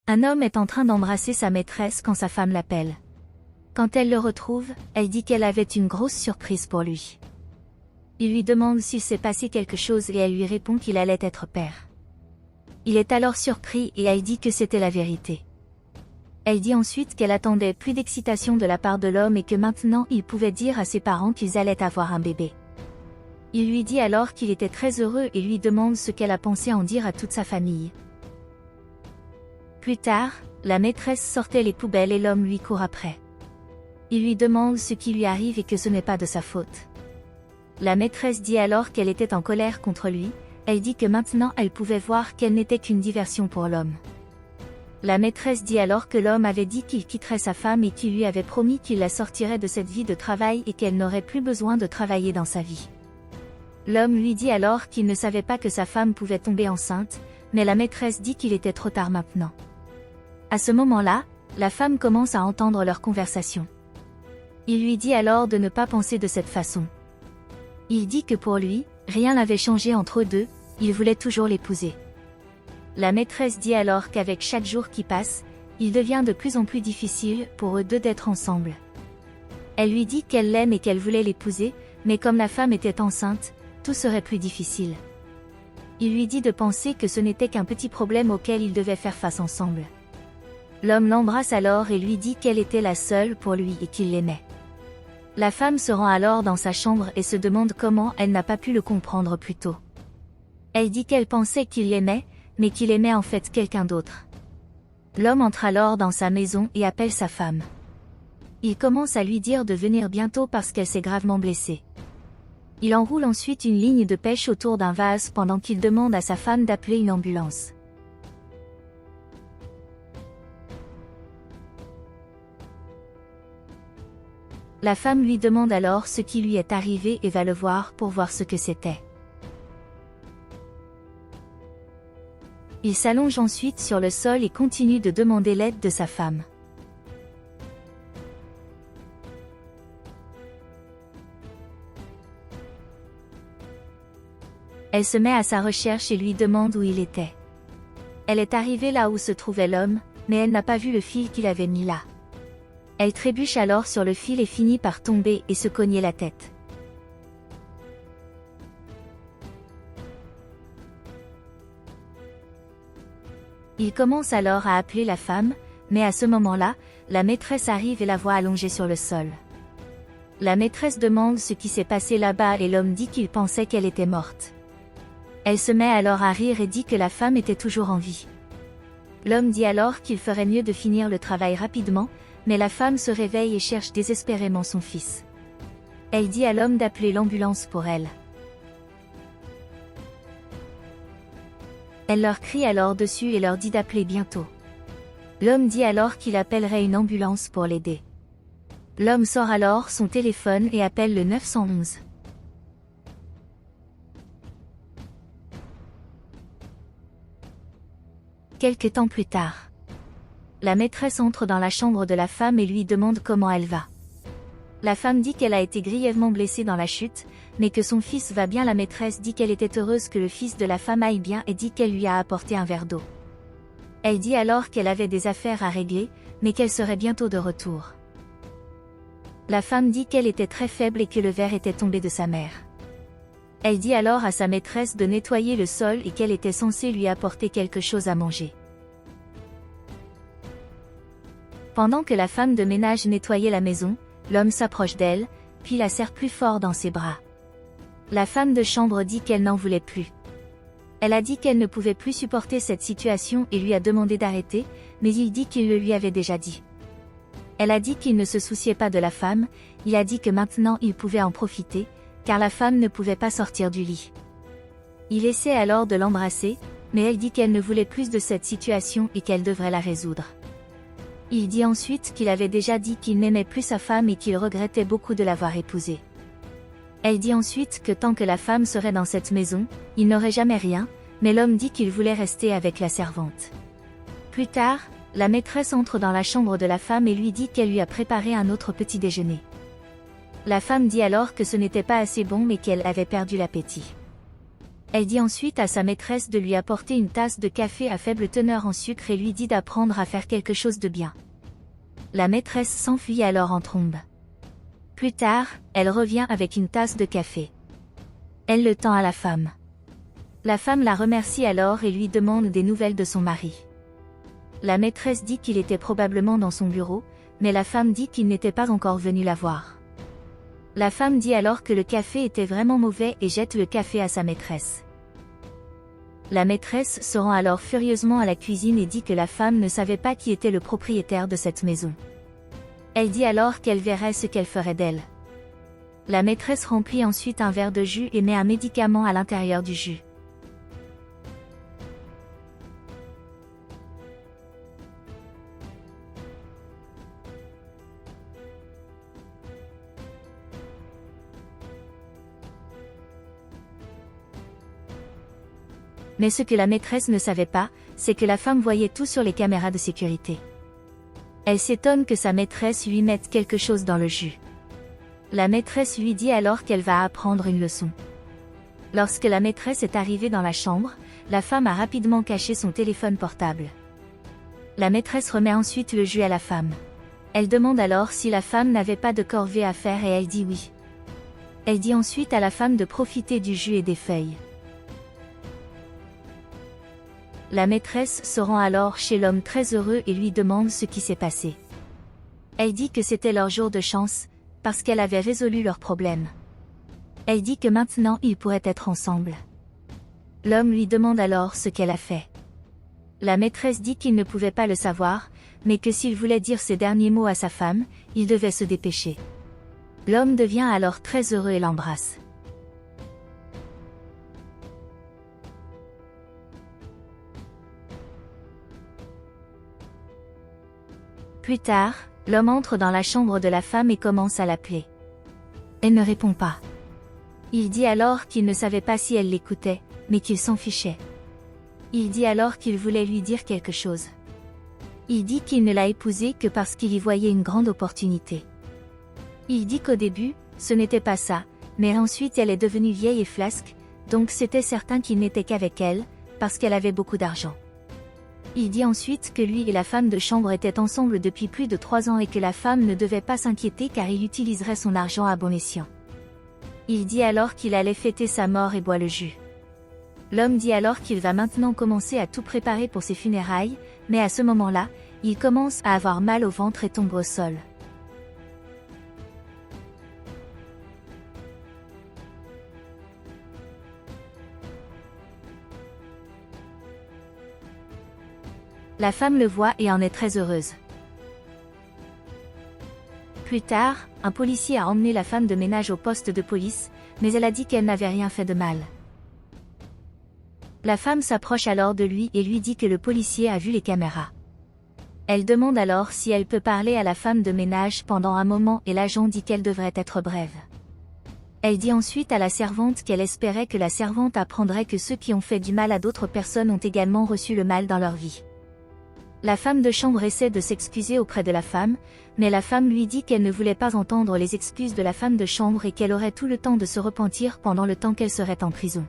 Un homme est en train d'embrasser sa maîtresse quand sa femme l'appelle. Quand elle le retrouve, elle dit qu'elle avait une grosse surprise pour lui. Il lui demande s'il s'est passé quelque chose et elle lui répond qu'il allait être père. Il est alors surpris et elle dit que c'était la vérité. Elle dit ensuite qu'elle attendait plus d'excitation de la part de l'homme et que maintenant il pouvait dire à ses parents qu'ils allaient avoir un bébé. Il lui dit alors qu'il était très heureux et lui demande ce qu'elle a pensé en dire à toute sa famille. Plus tard, la maîtresse sortait les poubelles et l'homme lui court après. Il lui demande ce qui lui arrive et que ce n'est pas de sa faute. La maîtresse dit alors qu'elle était en colère contre lui, elle dit que maintenant elle pouvait voir qu'elle n'était qu'une diversion pour l'homme. La maîtresse dit alors que l'homme avait dit qu'il quitterait sa femme et qu'il lui avait promis qu'il la sortirait de cette vie de travail et qu'elle n'aurait plus besoin de travailler dans sa vie. L'homme lui dit alors qu'il ne savait pas que sa femme pouvait tomber enceinte, mais la maîtresse dit qu'il était trop tard maintenant. À ce moment-là, la femme commence à entendre leur conversation. Il lui dit alors de ne pas penser de cette façon. Il dit que pour lui, rien n'avait changé entre eux deux, il voulait toujours l'épouser. La maîtresse dit alors qu'avec chaque jour qui passe, il devient de plus en plus difficile pour eux deux d'être ensemble. Elle lui dit qu'elle l'aime et qu'elle voulait l'épouser, mais comme la femme était enceinte, tout serait plus difficile. Il lui dit de penser que ce n'était qu'un petit problème auquel ils devaient faire face ensemble. L'homme l'embrasse alors et lui dit qu'elle était la seule pour lui et qu'il l'aimait. La femme se rend alors dans sa chambre et se demande comment elle n'a pas pu le comprendre plus tôt. Elle dit qu'elle pensait qu'il l'aimait, mais qu'il aimait en fait quelqu'un d'autre. L'homme entre alors dans sa maison et appelle sa femme. Il commence à lui dire de venir bientôt parce qu'elle s'est gravement blessée. Il enroule ensuite une ligne de pêche autour d'un vase pendant qu'il demande à sa femme d'appeler une ambulance. La femme lui demande alors ce qui lui est arrivé et va le voir pour voir ce que c'était. Il s'allonge ensuite sur le sol et continue de demander l'aide de sa femme. Elle se met à sa recherche et lui demande où il était. Elle est arrivée là où se trouvait l'homme, mais elle n'a pas vu le fil qu'il avait mis là. Elle trébuche alors sur le fil et finit par tomber et se cogner la tête. Il commence alors à appeler la femme, mais à ce moment-là, la maîtresse arrive et la voit allongée sur le sol. La maîtresse demande ce qui s'est passé là-bas et l'homme dit qu'il pensait qu'elle était morte. Elle se met alors à rire et dit que la femme était toujours en vie. L'homme dit alors qu'il ferait mieux de finir le travail rapidement, mais la femme se réveille et cherche désespérément son fils. Elle dit à l'homme d'appeler l'ambulance pour elle. Elle leur crie alors dessus et leur dit d'appeler bientôt. L'homme dit alors qu'il appellerait une ambulance pour l'aider. L'homme sort alors son téléphone et appelle le 911. Quelque temps plus tard, la maîtresse entre dans la chambre de la femme et lui demande comment elle va. La femme dit qu'elle a été grièvement blessée dans la chute, mais que son fils va bien. La maîtresse dit qu'elle était heureuse que le fils de la femme aille bien et dit qu'elle lui a apporté un verre d'eau. Elle dit alors qu'elle avait des affaires à régler, mais qu'elle serait bientôt de retour. La femme dit qu'elle était très faible et que le verre était tombé de sa mère. Elle dit alors à sa maîtresse de nettoyer le sol et qu'elle était censée lui apporter quelque chose à manger. Pendant que la femme de ménage nettoyait la maison, l'homme s'approche d'elle, puis la serre plus fort dans ses bras. La femme de chambre dit qu'elle n'en voulait plus. Elle a dit qu'elle ne pouvait plus supporter cette situation et lui a demandé d'arrêter, mais il dit qu'il le lui avait déjà dit. Elle a dit qu'il ne se souciait pas de la femme, il a dit que maintenant il pouvait en profiter, car la femme ne pouvait pas sortir du lit. Il essaie alors de l'embrasser, mais elle dit qu'elle ne voulait plus de cette situation et qu'elle devrait la résoudre. Il dit ensuite qu'il avait déjà dit qu'il n'aimait plus sa femme et qu'il regrettait beaucoup de l'avoir épousée. Elle dit ensuite que tant que la femme serait dans cette maison, il n'aurait jamais rien, mais l'homme dit qu'il voulait rester avec la servante. Plus tard, la maîtresse entre dans la chambre de la femme et lui dit qu'elle lui a préparé un autre petit déjeuner. La femme dit alors que ce n'était pas assez bon mais qu'elle avait perdu l'appétit. Elle dit ensuite à sa maîtresse de lui apporter une tasse de café à faible teneur en sucre et lui dit d'apprendre à faire quelque chose de bien. La maîtresse s'enfuit alors en trombe. Plus tard, elle revient avec une tasse de café. Elle le tend à la femme. La femme la remercie alors et lui demande des nouvelles de son mari. La maîtresse dit qu'il était probablement dans son bureau, mais la femme dit qu'il n'était pas encore venu la voir. La femme dit alors que le café était vraiment mauvais et jette le café à sa maîtresse. La maîtresse se rend alors furieusement à la cuisine et dit que la femme ne savait pas qui était le propriétaire de cette maison. Elle dit alors qu'elle verrait ce qu'elle ferait d'elle. La maîtresse remplit ensuite un verre de jus et met un médicament à l'intérieur du jus. Mais ce que la maîtresse ne savait pas, c'est que la femme voyait tout sur les caméras de sécurité. Elle s'étonne que sa maîtresse lui mette quelque chose dans le jus. La maîtresse lui dit alors qu'elle va apprendre une leçon. Lorsque la maîtresse est arrivée dans la chambre, la femme a rapidement caché son téléphone portable. La maîtresse remet ensuite le jus à la femme. Elle demande alors si la femme n'avait pas de corvée à faire et elle dit oui. Elle dit ensuite à la femme de profiter du jus et des feuilles. La maîtresse se rend alors chez l'homme très heureux et lui demande ce qui s'est passé. Elle dit que c'était leur jour de chance, parce qu'elle avait résolu leurs problèmes. Elle dit que maintenant ils pourraient être ensemble. L'homme lui demande alors ce qu'elle a fait. La maîtresse dit qu'il ne pouvait pas le savoir, mais que s'il voulait dire ces derniers mots à sa femme, il devait se dépêcher. L'homme devient alors très heureux et l'embrasse. Plus tard, l'homme entre dans la chambre de la femme et commence à l'appeler. Elle ne répond pas. Il dit alors qu'il ne savait pas si elle l'écoutait, mais qu'il s'en fichait. Il dit alors qu'il voulait lui dire quelque chose. Il dit qu'il ne l'a épousée que parce qu'il y voyait une grande opportunité. Il dit qu'au début, ce n'était pas ça, mais ensuite elle est devenue vieille et flasque, donc c'était certain qu'il n'était qu'avec elle, parce qu'elle avait beaucoup d'argent. Il dit ensuite que lui et la femme de chambre étaient ensemble depuis plus de 3 ans et que la femme ne devait pas s'inquiéter car il utiliserait son argent à bon escient. Il dit alors qu'il allait fêter sa mort et boit le jus. L'homme dit alors qu'il va maintenant commencer à tout préparer pour ses funérailles, mais à ce moment-là, il commence à avoir mal au ventre et tombe au sol. La femme le voit et en est très heureuse. Plus tard, un policier a emmené la femme de ménage au poste de police, mais elle a dit qu'elle n'avait rien fait de mal. La femme s'approche alors de lui et lui dit que le policier a vu les caméras. Elle demande alors si elle peut parler à la femme de ménage pendant un moment et l'agent dit qu'elle devrait être brève. Elle dit ensuite à la servante qu'elle espérait que la servante apprendrait que ceux qui ont fait du mal à d'autres personnes ont également reçu le mal dans leur vie. La femme de chambre essaie de s'excuser auprès de la femme, mais la femme lui dit qu'elle ne voulait pas entendre les excuses de la femme de chambre et qu'elle aurait tout le temps de se repentir pendant le temps qu'elle serait en prison.